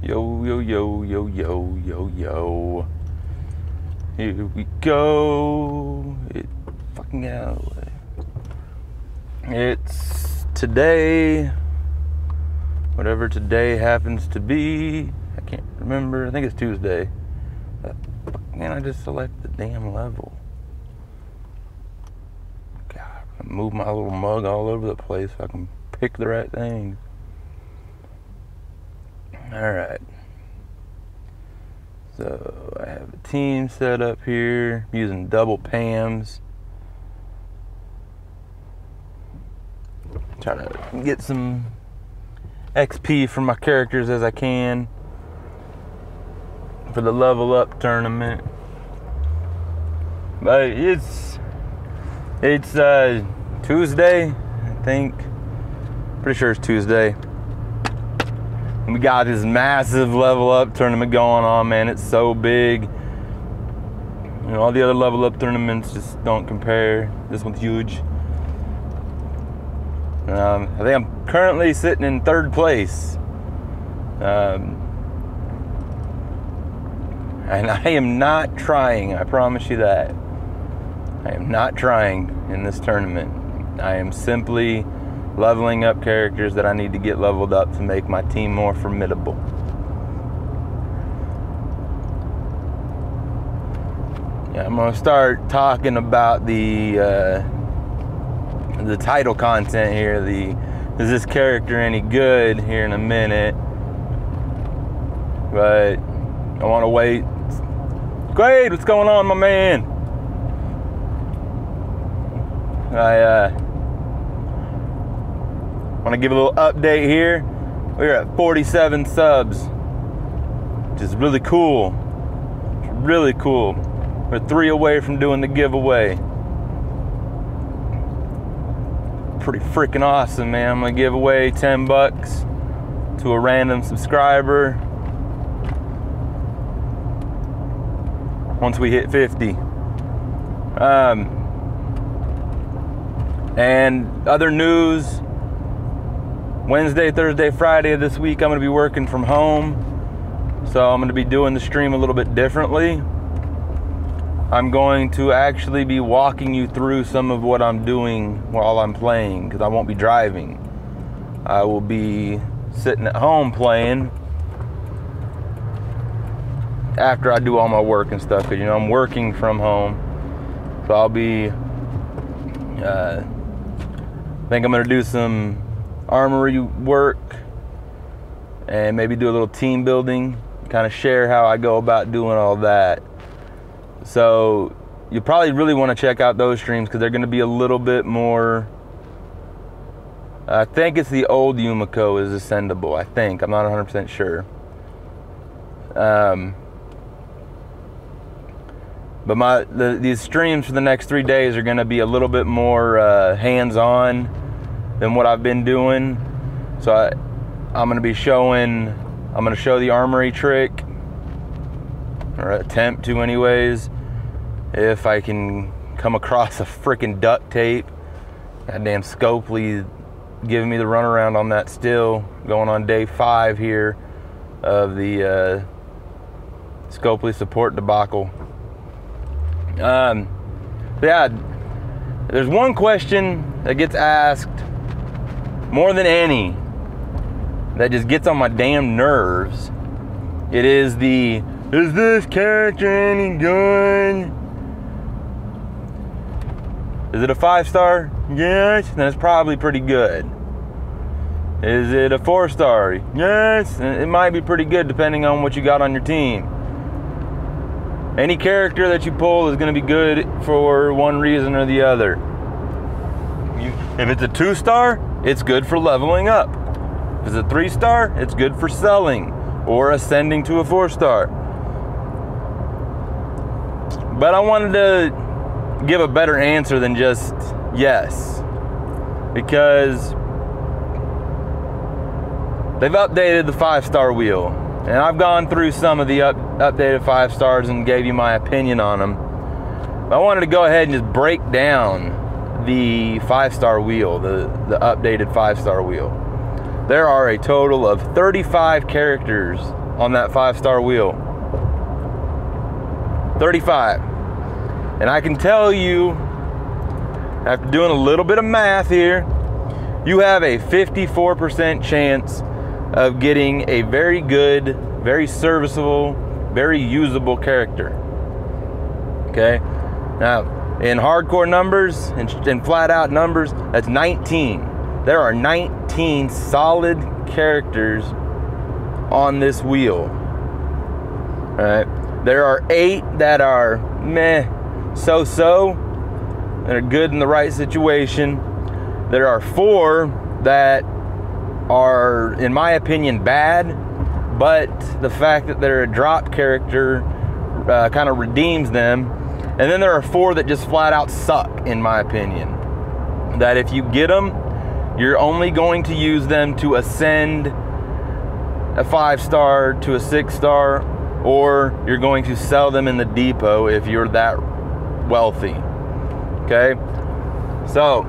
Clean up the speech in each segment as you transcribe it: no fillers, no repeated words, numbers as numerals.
Yo, yo, yo, yo, yo, yo, yo. Here we go. Fucking hell. It's today. Whatever today happens to be. I can't remember. I think it's Tuesday. Man, I just select the damn level. God, I move my little mug all over the place so I can pick the right thing. Alright. So I have a team set up here. I'm using double Pams. Trying to get some XP from my characters as I can for the level up tournament. But it's Tuesday, I think. Pretty sure it's Tuesday. And we got this massive level up tournament going on, man. It's so big. You know, all the other level up tournaments just don't compare. This one's huge. I think I'm currently sitting in third place. And I am not trying, I promise you that. I am not trying in this tournament. I am simply leveling up characters that I need to get leveled up to make my team more formidable. Yeah, I'm gonna start talking about the title content here. Is this character any good here in a minute? But I want to wait. Great, what's going on, my man? I want to give a little update here. We're at 47 subs, which is really cool. It's really cool. We're 3 away from doing the giveaway. Pretty freaking awesome, man. I'm gonna give away $10 to a random subscriber once we hit 50. And other news, Wednesday, Thursday, Friday of this week, I'm gonna be working from home. So I'm gonna be doing the stream a little bit differently. I'm going to actually be walking you through some of what I'm doing while I'm playing, because I won't be driving. I will be sitting at home playing after I do all my work and stuff, because, you know, I'm working from home. So I'll be, I think I'm going to do some armory work and maybe do a little team building, kind of share how I go about doing all that. So you probably really want to check out those streams because they're going to be a little bit more. I think it's the old Yumiko is ascendable. I think. I'm not 100% sure. But these streams for the next 3 days are going to be a little bit more hands-on than what I've been doing. So I'm going to show the armory trick, or attempt to anyways, if I can come across a freaking duct tape. Goddamn Scopely giving me the runaround on that still, going on day 5 here of the Scopely support debacle. Yeah, there's one question that gets asked more than any that just gets on my damn nerves. It is is this character any good? Is it a 5-star? Yes, then it's probably pretty good. Is it a 4-star? Yes, it might be pretty good depending on what you got on your team. Any character that you pull is going to be good for one reason or the other. If it's a 2-star, it's good for leveling up. If it's a 3-star, it's good for selling or ascending to a 4-star. But I wanted to give a better answer than just yes, because they've updated the 5-star wheel, and I've gone through some of the updated 5-stars and gave you my opinion on them. But I wanted to go ahead and just break down the 5-star wheel, the updated 5-star wheel. There are a total of 35 characters on that 5-star wheel. 35. And I can tell you, after doing a little bit of math here, you have a 54% chance of getting a very good, very serviceable, very usable character. Okay? Now, in hardcore numbers and flat out numbers, that's 19. There are 19 solid characters on this wheel. All right? There are 8 that are meh, so-so, that are good in the right situation. There are 4 that are, in my opinion, bad, but the fact that they're a drop character kind of redeems them. And then there are 4 that just flat out suck, in my opinion. That if you get them, you're only going to use them to ascend a 5-star to a 6-star, or you're going to sell them in the depot if you're that wealthy. Okay? So,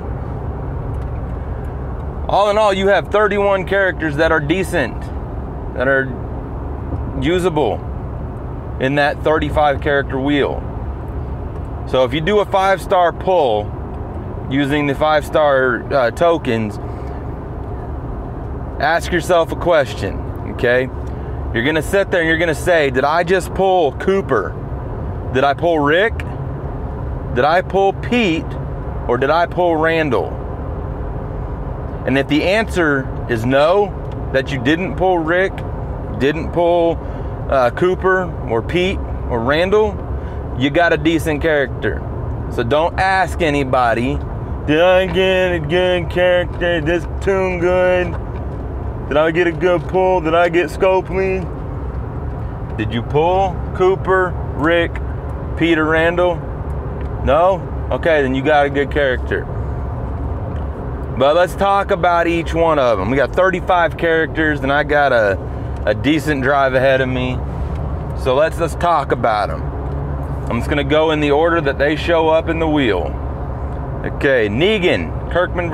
all in all, you have 31 characters that are decent, that are usable in that 35 character wheel. So if you do a 5-star pull using the 5-star tokens, ask yourself a question, okay? You're gonna sit there and you're gonna say, did I just pull Cooper? Did I pull Rick? Did I pull Pete? Or did I pull Randall? And if the answer is no, that you didn't pull Rick, didn't pull Cooper or Pete or Randall, you got a decent character. So don't ask anybody, did I get a good character? Is this tune good? Did I get a good pull? Did I get Scopely? Did you pull Cooper, Rick, Pete, or Randall? No? Okay, then you got a good character. But let's talk about each one of them. We got 35 characters, and I got a decent drive ahead of me. So let's talk about them. I'm just gonna go in the order that they show up in the wheel. Okay, Negan, Kirkman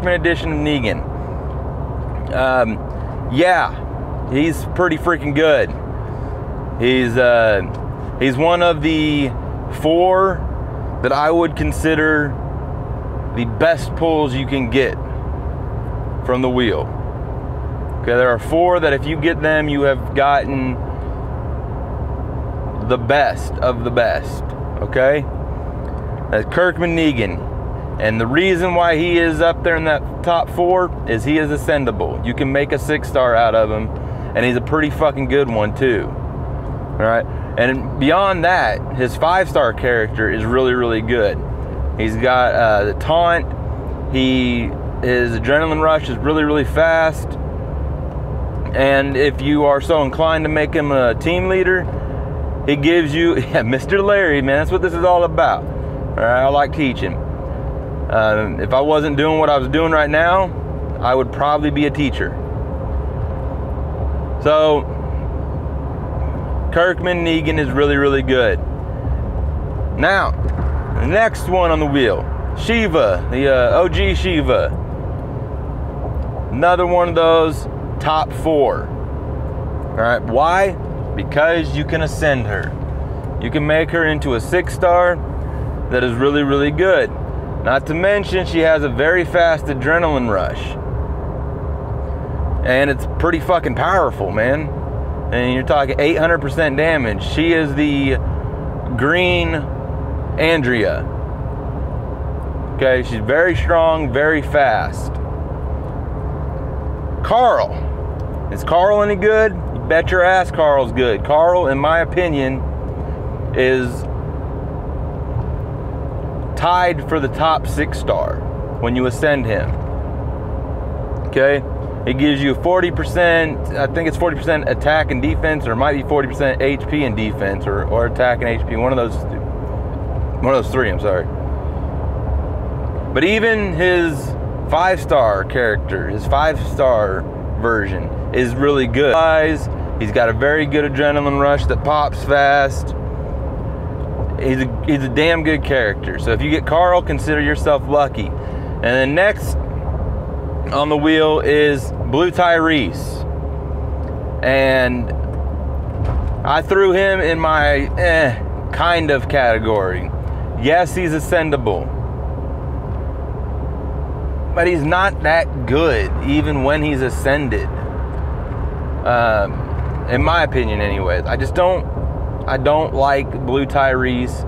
edition of Negan. Yeah, he's pretty freaking good. He's one of the 4 that I would consider the best pulls you can get from the wheel. Okay, there are 4 that if you get them, you have gotten the best of the best. Okay, that's Kirkman Negan. And the reason why he is up there in that top 4 is he is ascendable. You can make a 6-star out of him, and he's a pretty fucking good one too. All right, and beyond that, his 5-star character is really, really good. He's got the taunt. His adrenaline rush is really, really fast. And if you are so inclined to make him a team leader, he gives you, yeah, Mr. Larry, man, that's what this is all about. All right, I like teaching. If I wasn't doing what I was doing right now, I would probably be a teacher. So, Kirkman Negan is really, really good. Now, the next one on the wheel, Shiva, the OG Shiva. Another one of those top 4. All right, why? Because you can ascend her. You can make her into a 6-star that is really, really good. Not to mention, she has a very fast adrenaline rush. And it's pretty fucking powerful, man. And you're talking 800% damage. She is the green Andrea. Okay, she's very strong, very fast. Carl. Is Carl any good? You bet your ass Carl's good. Carl, in my opinion, is tied for the top 6-star when you ascend him. Okay? It gives you 40%, I think it's 40% attack and defense, or it might be 40% HP and defense, or attack and HP, one of those 3, I'm sorry. But even his 5-star character, his 5-star version is really good. He's got a very good adrenaline rush that pops fast. He's a damn good character. So if you get Carl, consider yourself lucky. And then next on the wheel is Blue Tyrese. And I threw him in my kind of category. Yes, he's ascendable, but he's not that good even when he's ascended. In my opinion, anyways. I don't like Blue Tyrese,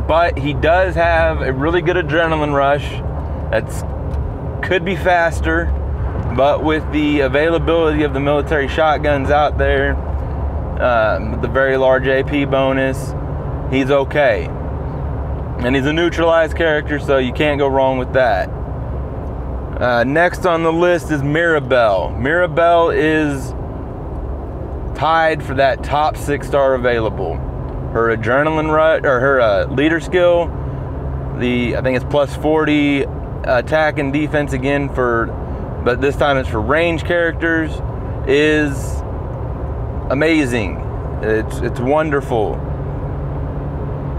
but he does have a really good adrenaline rush. That's could be faster, but with the availability of the military shotguns out there, the very large AP bonus, he's okay. And he's a neutralized character, so you can't go wrong with that. Next on the list is Mirabelle. Mirabelle is tied for that top 6-star available. Her adrenaline rush, or her leader skill, I think it's plus 40 attack and defense again but this time it's for range characters, is amazing. It's wonderful.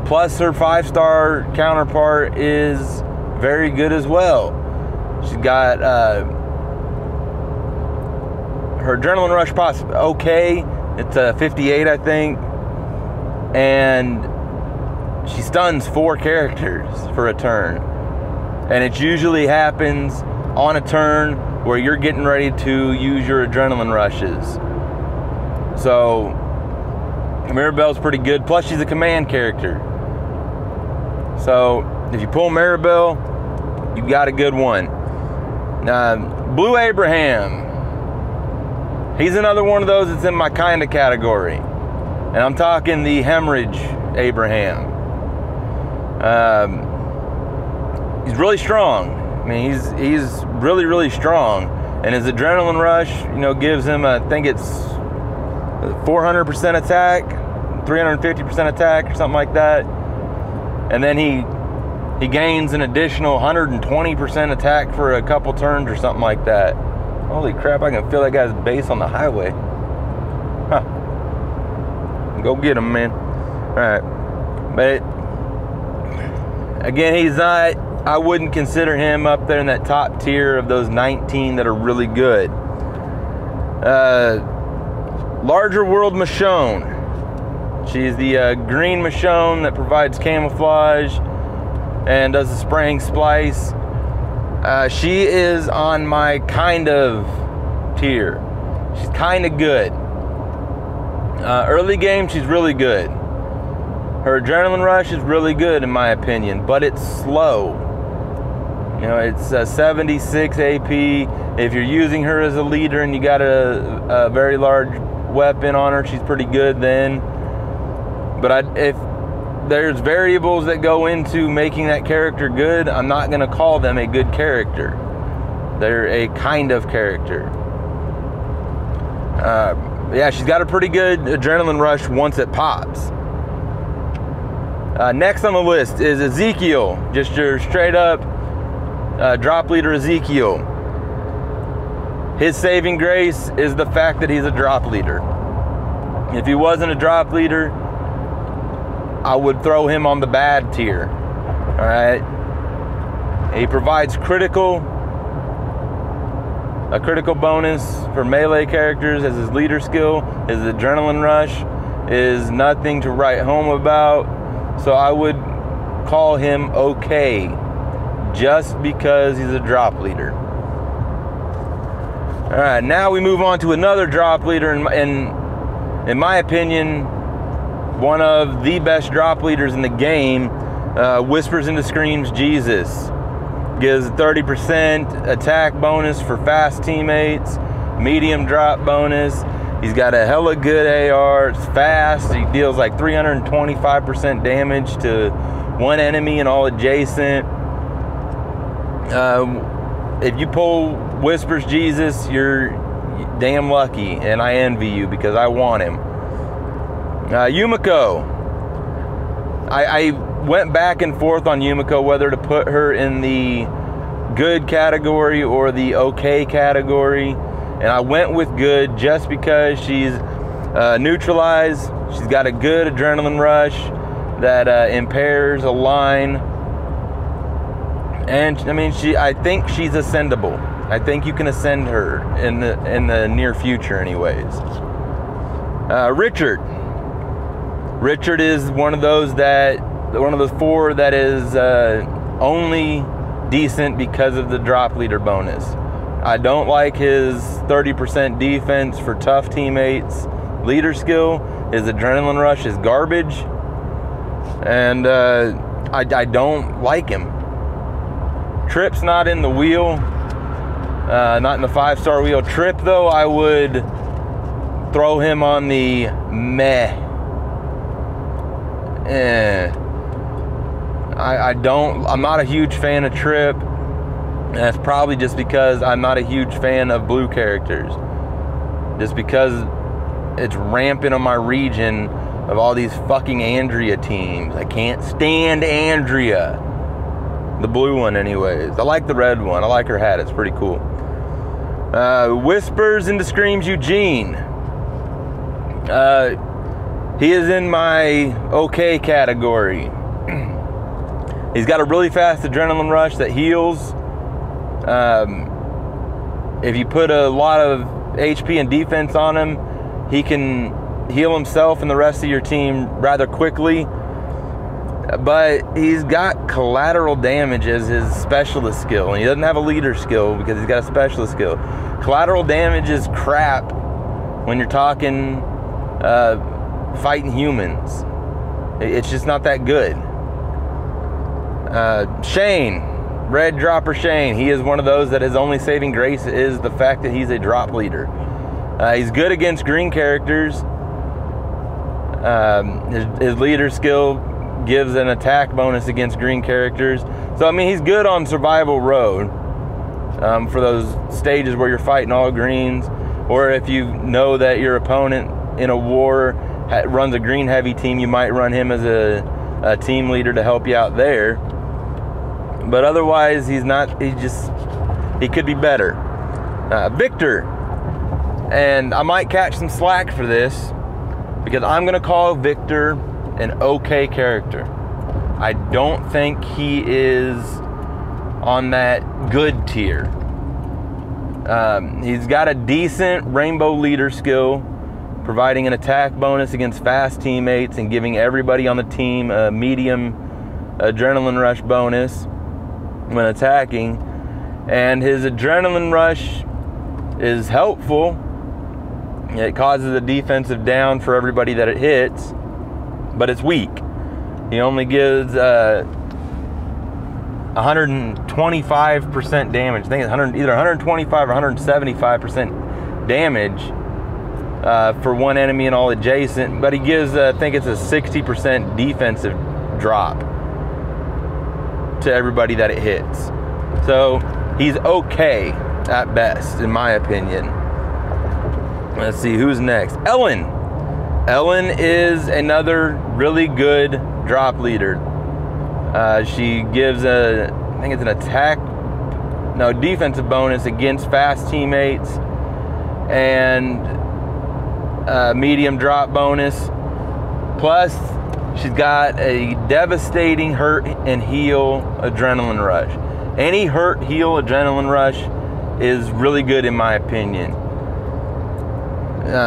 Plus her 5-star counterpart is very good as well. She's got her adrenaline rush possibly okay. It's a 58, I think, and she stuns 4 characters for a turn, and it usually happens on a turn where you're getting ready to use your adrenaline rushes. So Mirabelle's pretty good. Plus she's a command character. So if you pull Mirabelle, you got a good one. Blue Abraham. He's another one of those that's in my kind of category. And I'm talking the hemorrhage Abraham. He's really strong. I mean, he's really, really strong. And his adrenaline rush, gives him, I think it's 400% attack, 350% attack, or something like that. And then he gains an additional 120% attack for a couple turns or something like that. Holy crap, I can feel that guy's base on the highway. Huh. Go get him, man. Alright. But again, he's not, I wouldn't consider him up there in that top tier of those 19 that are really good. Larger World Michonne. She's the green Michonne that provides camouflage and does the spraying splice. She is on my kind of tier. She's kind of good. Early game, she's really good. Her adrenaline rush is really good in my opinion, but it's slow. It's 76 AP. If you're using her as a leader and you got a very large weapon on her, she's pretty good then. But if there's variables that go into making that character good, I'm not going to call them a good character. They're a kind of character. Yeah, she's got a pretty good adrenaline rush once it pops. Next on the list is Ezekiel. Just your straight up drop leader Ezekiel. His saving grace is the fact that he's a drop leader. If he wasn't a drop leader, I would throw him on the bad tier. Alright? He provides a critical bonus for melee characters as his leader skill. His adrenaline rush is nothing to write home about. So I would call him okay, just because he's a drop leader. Alright, now we move on to another drop leader, in my opinion, one of the best drop leaders in the game. Whispers into Screams Jesus. Gives 30% attack bonus for fast teammates, medium drop bonus. He's got a hella good AR, it's fast, he deals like 325% damage to one enemy and all adjacent. If you pull Whispers Jesus, you're damn lucky, and I envy you because I want him. Yumiko. I went back and forth on Yumiko whether to put her in the good category or the okay category, and I went with good just because she's neutralized. She's got a good adrenaline rush that impairs a line, and I mean, I think she's ascendable. I think you can ascend her in the near future anyways. Richard is one of those four that is only decent because of the drop leader bonus. I don't like his 30% defense for tough teammates. Leader skill, his adrenaline rush is garbage, and I don't like him. Trip's not in the wheel, not in the 5-star wheel. Trip, though, I would throw him on the meh. I'm not a huge fan of Trip, and that's probably just because I'm not a huge fan of blue characters. Just because it's rampant on my region of all these fucking Andrea teams. I can't stand Andrea. The blue one anyways. I like the red one. I like her hat. It's pretty cool. Whispers into Screams Eugene. He is in my okay category. He's got a really fast adrenaline rush that heals. If you put a lot of HP and defense on him, he can heal himself and the rest of your team rather quickly. But he's got collateral damage as his specialist skill, and he doesn't have a leader skill because he's got a specialist skill. Collateral damage is crap when you're talking fighting humans. It's just not that good. Shane, Red Dropper Shane, he is one of those that his only saving grace is the fact that he's a drop leader. He's good against green characters. His leader skill gives an attack bonus against green characters. So, I mean, he's good on survival road for those stages where you're fighting all greens, or if you know that your opponent in a war runs a green heavy team, you might run him as a team leader to help you out there. But otherwise, he could be better. Victor, and I might catch some slack for this because I'm going to call Victor an okay character. I don't think he is on that good tier. He's got a decent rainbow leader skill, providing an attack bonus against fast teammates and giving everybody on the team a medium adrenaline rush bonus when attacking. And his adrenaline rush is helpful. It causes a defensive down for everybody that it hits, but it's weak. He only gives 125% damage. I think it's either 125 or 175% damage for one enemy and all adjacent, but he gives, I think it's a 60% defensive drop to everybody that it hits. So he's okay at best, in my opinion. Let's see who's next. Ellen. Ellen is another really good drop leader. She gives I think it's an defensive bonus against fast teammates and medium drop bonus. Plus, she's got a devastating hurt and heal adrenaline rush. Any hurt, heal, adrenaline rush is really good in my opinion.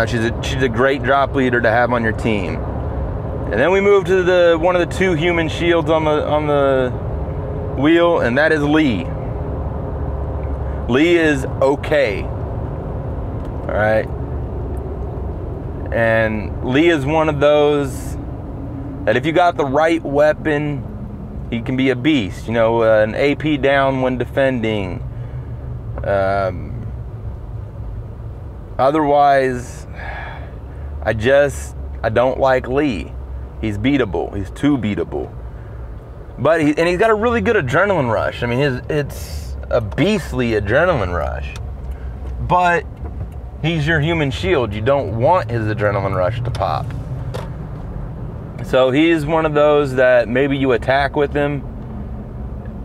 She's a great drop leader to have on your team. And then we move to one of the two human shields on the wheel, and that is Lee. Lee is okay. All right. And Lee is one of those that if you got the right weapon, he can be a beast. You know, an AP down when defending. Otherwise, I don't like Lee. He's beatable. He's too beatable. But he's got a really good adrenaline rush. I mean, it's a beastly adrenaline rush. But he's your human shield. You don't want his adrenaline rush to pop. So he's one of those that maybe you attack with him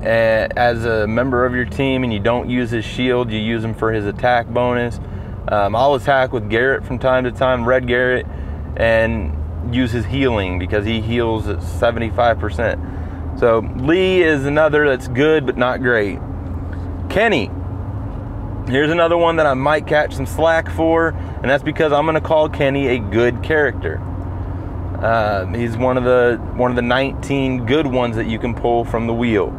as a member of your team and you don't use his shield. You use him for his attack bonus. I'll attack with Garrett from time to time, Red Garrett, and use his healing because he heals at 75%. So Lee is another that's good but not great. Kenny. Here's another one that I might catch some slack for, and that's because I'm going to call Kenny a good character. He's one of the 19 good ones that you can pull from the wheel.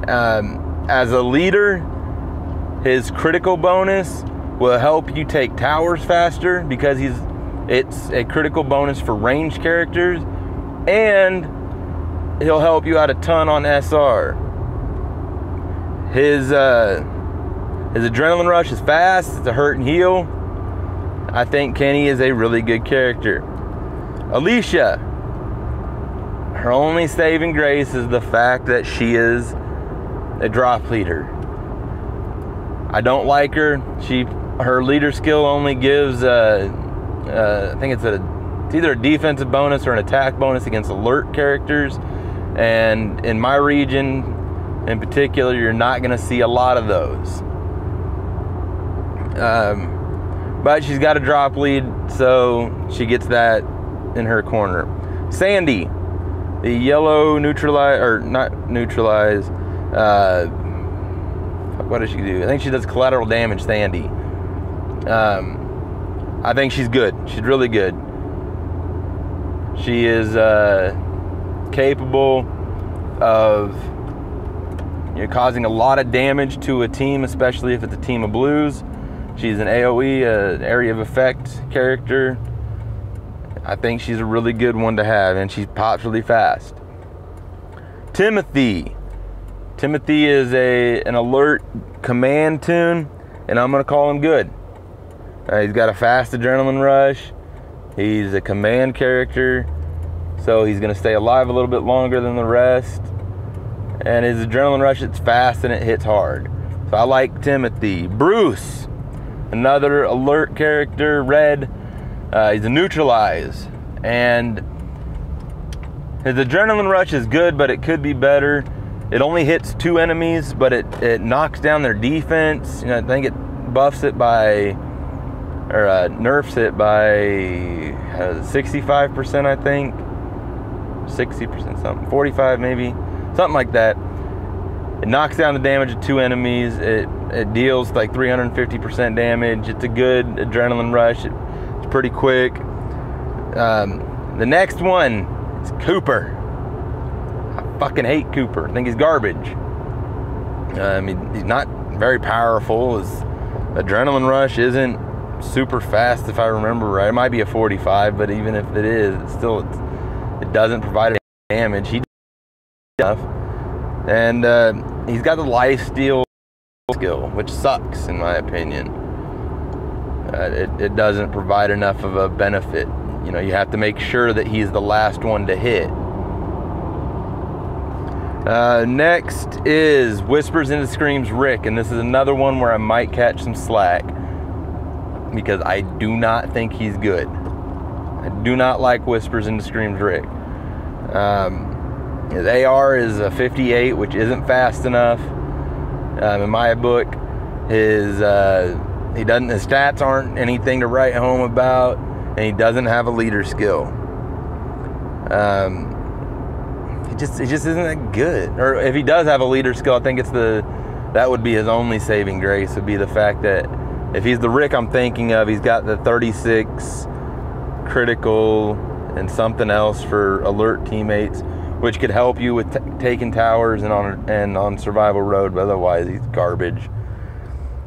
As a leader, his critical bonus will help you take towers faster because it's a critical bonus for ranged characters, and he'll help you out a ton on SR. His adrenaline rush is fast. It's a hurt and heal. I think Kenny is a really good character. Alicia, her only saving grace is the fact that she is a drop leader. I don't like her. Her leader skill only gives I think it's either a defensive bonus or an attack bonus against alert characters, and in my region in particular, you're not going to see a lot of those. But she's got a drop lead, so she gets that in her corner. Sandy, the yellow neutralize, or not neutralize, what does she do? I think she does collateral damage, Sandy. I think she's good. She's really good. She is capable of causing a lot of damage to a team, especially if it's a team of blues. She's an AoE, an area of effect character. I think she's a really good one to have, and she pops really fast. Timothy. Timothy is an alert command tune, and I'm going to call him good. He's got a fast adrenaline rush. He's a command character, so he's going to stay alive a little bit longer than the rest. And his adrenaline rush, it's fast and it hits hard. So I like Timothy. Bruce, another alert character, red. He's a neutralize, and his adrenaline rush is good, but it could be better. It only hits 2 enemies, but it knocks down their defense. I think it buffs it by, or nerfs it by 65%, I think. 60% something, 45 maybe, something like that. It knocks down the damage of 2 enemies. It deals like 350% damage. It's a good adrenaline rush. It's pretty quick. The next one is Cooper. I fucking hate Cooper. I think he's garbage. He's not very powerful. His adrenaline rush isn't super fast, if I remember right. It might be a 45, but even if it is, it doesn't provide any damage. He does enough. And he's got the lifesteal skill, which sucks in my opinion. It doesn't provide enough of a benefit. You have to make sure that he's the last one to hit. Next is Whispers into Screams Rick, and this is another one where I might catch some slack because I do not think he's good. I do not like Whispers into Screams Rick. His AR is a 58, which isn't fast enough. In my book, his stats aren't anything to write home about, and he doesn't have a leader skill. He just isn't that good. Or if he does have a leader skill, I think that would be his only saving grace, would be the fact that if he's the Rick I'm thinking of, he's got the 36 critical and something else for alert teammates, which could help you with taking towers and on survival road, but otherwise he's garbage.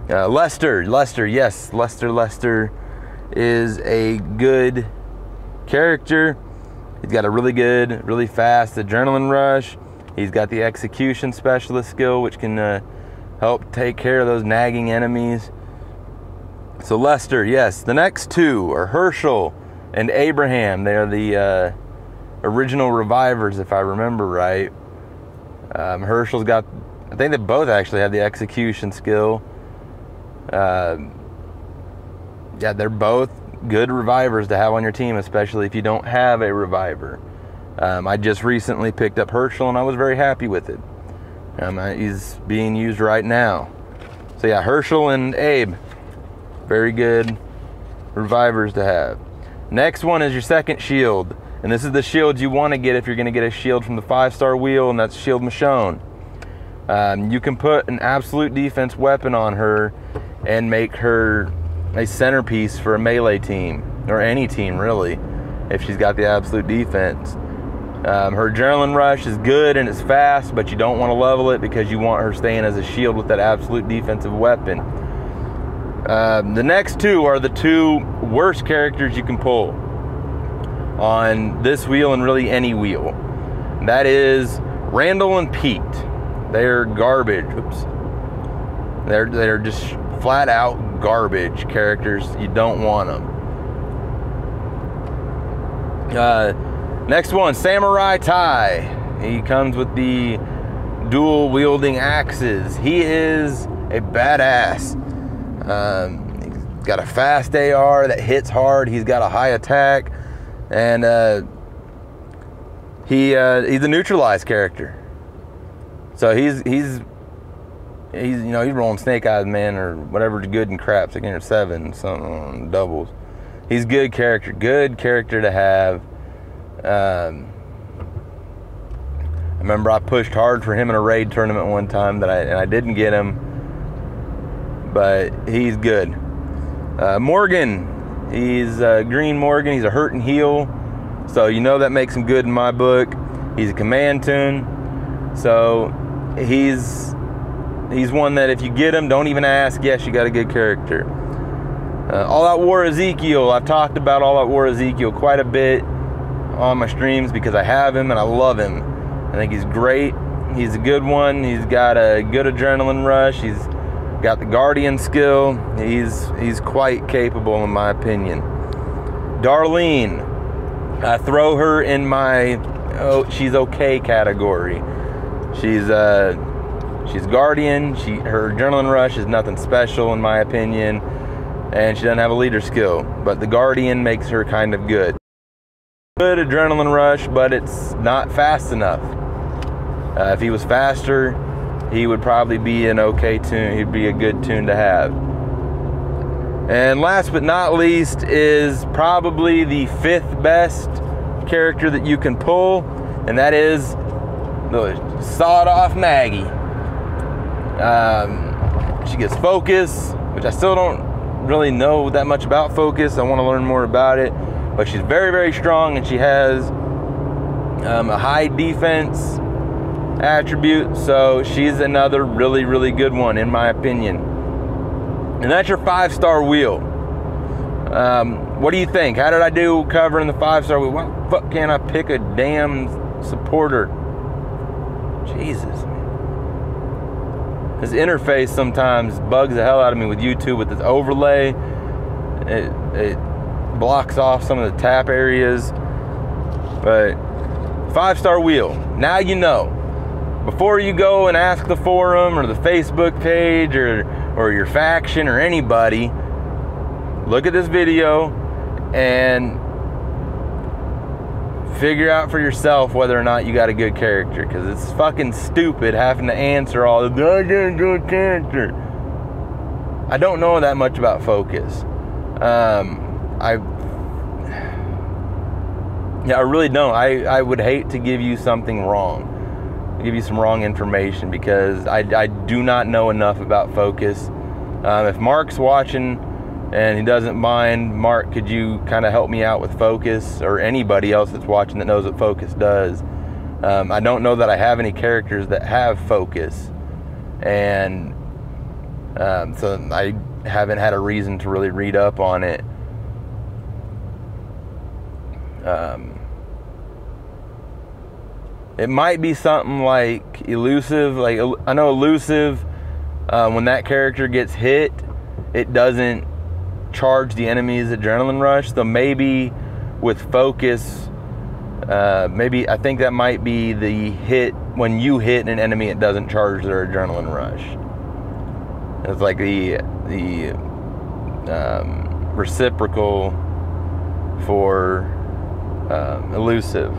Lester, yes, Lester is a good character. He's got a really good, really fast adrenaline rush. He's got the execution specialist skill, which can help take care of those nagging enemies. So Lester, yes. The next two are Herschel and Abraham. They are the original revivers, if I remember right. Herschel's got, I think they both actually have the execution skill. Yeah, they're both good revivers to have on your team, especially if you don't have a reviver. I just recently picked up Herschel and I was very happy with it. He's being used right now. So yeah, Herschel and Abe, very good revivers to have. Next one is your second shield, and this is the shield you want to get if you're going to get a shield from the 5-star wheel, and that's Shield Michonne. You can put an absolute defense weapon on her and make her a centerpiece for a melee team, or any team really, if she's got the absolute defense. Her adrenaline rush is good and it's fast, but you don't want to level it because you want her staying as a shield with that absolute defensive weapon. The next two are the two worst characters you can pull on this wheel and really any wheel. That is Randall and Pete. They're garbage. Oops. They're just flat out garbage characters. You don't want them. Next one, Samurai Tai. He comes with the dual wielding axes. He is a badass. He's got a fast AR that hits hard. He's got a high attack, and he's a neutralized character. So he's rolling Snake Eyes Man or whatever's good in craps, like in 7 something on doubles. He's good character to have. I remember I pushed hard for him in a raid tournament one time and I didn't get him, but he's good. Morgan, he's Green Morgan. He's a hurt and heal, so you know that makes him good in my book. He's a command tune, so he's one that if you get him, don't even ask. Yes, you got a good character. All Out War Ezekiel. I've talked about All Out War Ezekiel quite a bit on my streams because I have him and I love him. I think he's great. He's a good one. He's got a good adrenaline rush. He's got the Guardian skill. He's quite capable in my opinion. Darlene, I throw her in my she's okay category. She's Guardian. Her adrenaline rush is nothing special in my opinion, and she doesn't have a leader skill, but the Guardian makes her kind of good. Good adrenaline rush, but it's not fast enough. If he was faster, he would probably be an okay tune. He'd be a good tune to have. And last but not least is probably the 5th best character that you can pull, and that is the Sawed-Off Maggie. She gets focus, which I still don't really know that much about focus. I want to learn more about it, but she's very, very strong, and she has a high defense attribute, so she's another really, really good one in my opinion. And that's your 5-star wheel. What do you think? How did I do covering the 5-star wheel? Why the fuck can't I pick a damn supporter? Jesus. This interface sometimes bugs the hell out of me with YouTube with this overlay. It blocks off some of the tap areas. But 5-star wheel. Now you know. Before you go and ask the forum or the Facebook page or your faction or anybody, look at this video and figure out for yourself whether or not you got a good character, because it's fucking stupid having to answer all the I got a good character. I don't know that much about focus. I really don't. I would hate to give you something wrong, give you some wrong information, because I do not know enough about focus. If Mark's watching and he doesn't mind, Mark, could you kind of help me out with focus, or anybody else that's watching that knows what focus does? I don't know that I have any characters that have focus, and so I haven't had a reason to really read up on it. It might be something like elusive. Like, I know elusive, when that character gets hit, it doesn't charge the enemy's adrenaline rush. So maybe with focus, maybe I think that might be the hit. When you hit an enemy, it doesn't charge their adrenaline rush. It's like the reciprocal for elusive.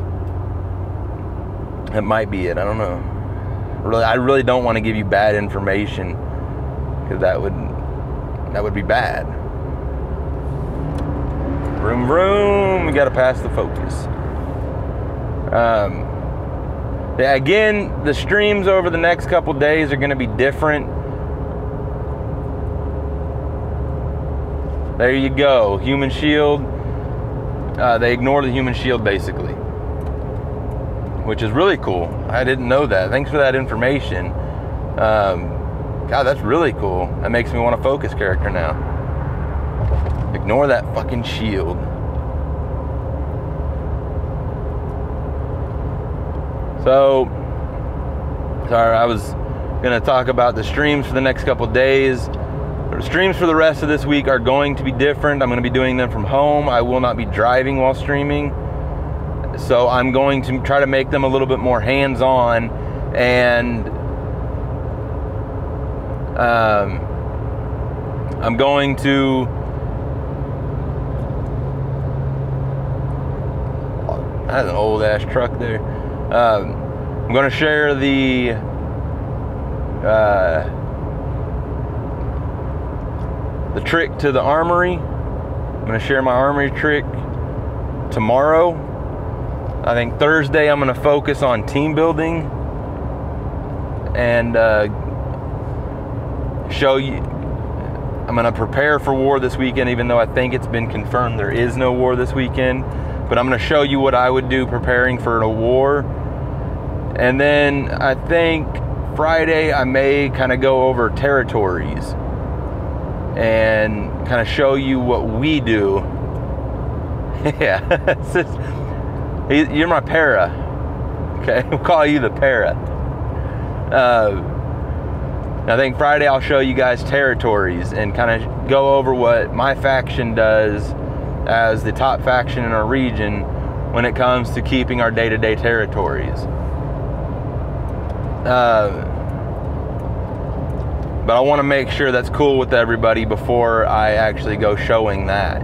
It might be it. I don't know. I really don't want to give you bad information, because that would be bad. Vroom vroom. We got to pass the focus. Again, the streams over the next couple days are going to be different. There you go, human shield. They ignore the human shield basically, which is really cool. I didn't know that. Thanks for that information. God, that's really cool. That makes me want a focus character now. Ignore that fucking shield. So, sorry, I was gonna talk about the streams for the next couple days. The streams for the rest of this week are going to be different. I'm going to be doing them from home. I will not be driving while streaming. So I'm going to try to make them a little bit more hands-on, and I'm going to that's an old ass truck there. I'm going to share the trick to the armory. I'm going to share my armory trick tomorrow. I think Thursday I'm going to focus on team building and show you. I'm going to prepare for war this weekend, even though I think it's been confirmed there is no war this weekend. But I'm going to show you what I would do preparing for a war. And then I think Friday I may kind of go over territories and kind of show you what we do. Yeah, you're my para. Okay, we'll call you the para. I think Friday I'll show you guys territories and kind of go over what my faction does as the top faction in our region when it comes to keeping our day-to-day territories. But I want to make sure that's cool with everybody before I actually go showing that.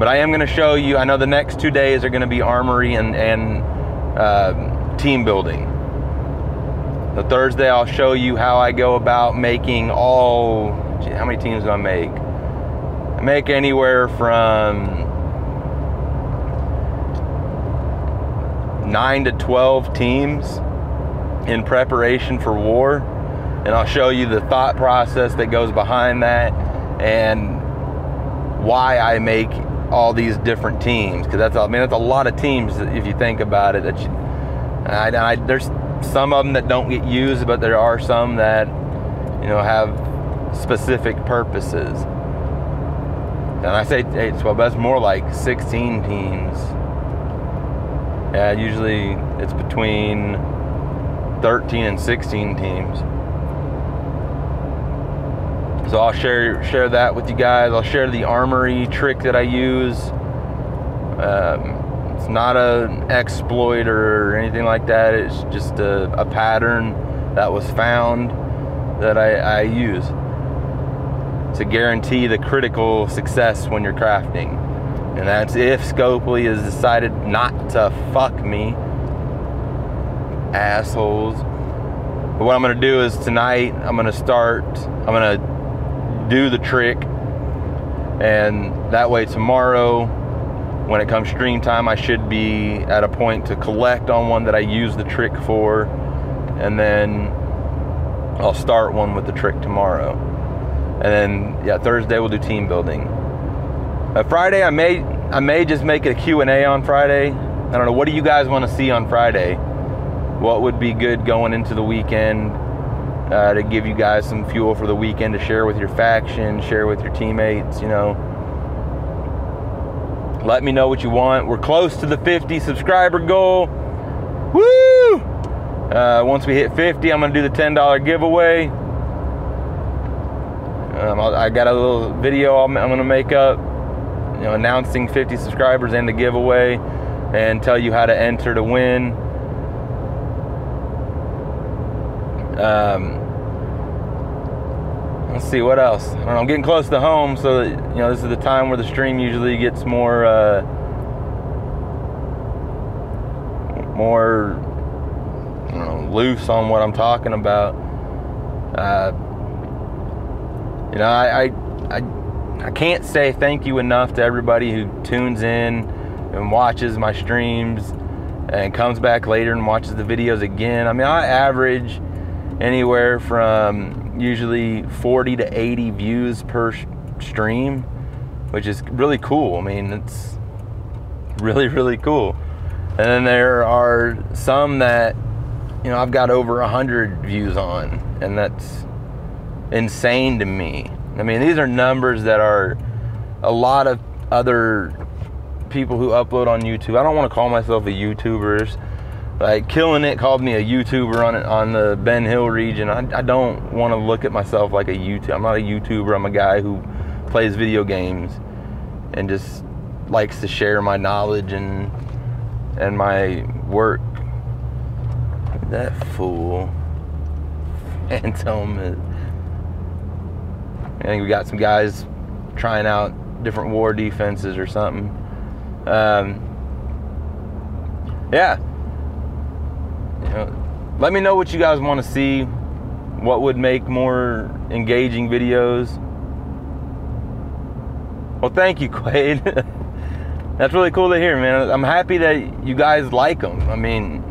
But I am going to show you, I know the next 2 days are going to be armory and team building. The Thursday I'll show you how I go about making all, how many teams do I make? I make anywhere from 9 to 12 teams in preparation for war. And I'll show you the thought process that goes behind that and why I make all these different teams. Because that's a lot of teams if you think about it. That there's some of them that don't get used, but there are some that have specific purposes. And I say 8 to 12, but that's more like 16 teams. Yeah, usually it's between 13 and 16 teams. So I'll share that with you guys. I'll share the armory trick that I use. It's not an exploit or anything like that. It's just a pattern that was found that I use to guarantee the critical success when you're crafting. And that's if Scopely has decided not to fuck me. Assholes. But what I'm going to do is tonight, I'm going to do the trick, and that way tomorrow when it comes stream time I should be at a point to collect on one that I use the trick for, and then I'll start one with the trick tomorrow. And then yeah, Thursday we'll do team building. Friday I may just make it a Q&A on Friday. I don't know, what do you guys want to see on Friday? What would be good going into the weekend? To give you guys some fuel for the weekend to share with your faction, share with your teammates, Let me know what you want. We're close to the 50 subscriber goal. Woo! Once we hit 50, I'm going to do the $10 giveaway. I got a little video I'm going to make up, announcing 50 subscribers and the giveaway, and tell you how to enter to win. Let's see what else. I don't know, I'm getting close to home, so this is the time where the stream usually gets more loose on what I'm talking about. I can't say thank you enough to everybody who tunes in and watches my streams and comes back later and watches the videos again. I mean, I average anywhere from usually 40 to 80 views per stream, which is really cool. I mean, it's really, really cool. And then there are some that, you know, I've got over 100 views on, and that's insane to me. I mean, these are numbers that are a lot of other people who upload on YouTube. I don't want to call myself a YouTuber. Like, Killing It called me a YouTuber on the Ben Hill region. I don't want to look at myself like a YouTuber. I'm not a YouTuber. I'm a guy who plays video games and just likes to share my knowledge and my work. That fool. Phantom is... I think we got some guys trying out different war defenses or something. Yeah. You know, let me know what you guys want to see. What would make more engaging videos? Well, thank you, Quaid. That's really cool to hear, man. I'm happy that you guys like them. I mean,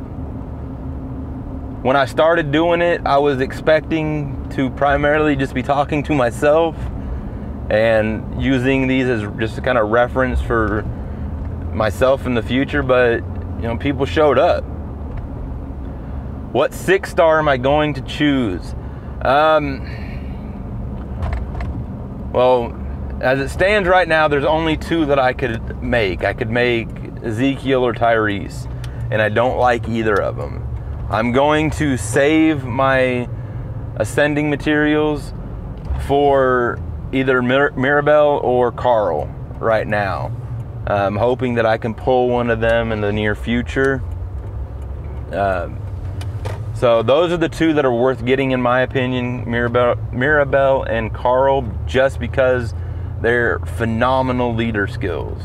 when I started doing it, I was expecting to primarily just be talking to myself and using these as just a kind of reference for myself in the future, but, you know, people showed up. What 6-star am I going to choose? Well, as it stands right now, there's only 2 that I could make. I could make Ezekiel or Tyrese, and I don't like either of them. I'm going to save my ascending materials for either Mirabel or Carl right now. I'm hoping that I can pull one of them in the near future. So those are the 2 that are worth getting, in my opinion, Mirabel and Carl, just because they're phenomenal leader skills.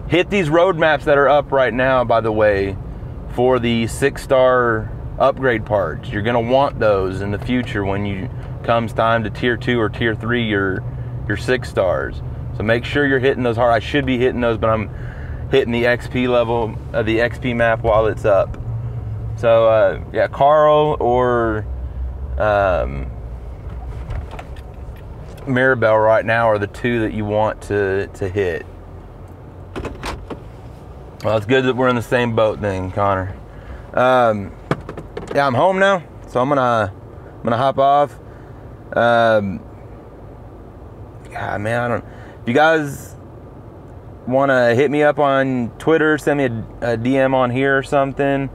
Hit these roadmaps that are up right now, by the way, for the 6-star upgrade parts. You're gonna want those in the future when you comes time to tier 2 or tier 3 your 6 stars. So make sure you're hitting those hard. I should be hitting those, but I'm hitting the XP level of the XP map while it's up. So yeah, Carl or Mirabel right now are the 2 that you want to hit. Well, it's good that we're in the same boat then, Connor. Yeah, I'm home now, so I'm gonna hop off. God, man, I don't. If you guys want to hit me up on Twitter, send me a DM on here or something.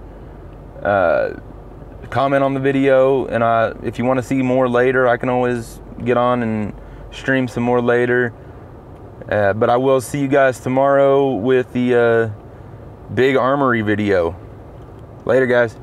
Comment on the video, and if you want to see more later, I can always get on and stream some more later. But I will see you guys tomorrow with the big armory video. Later, guys.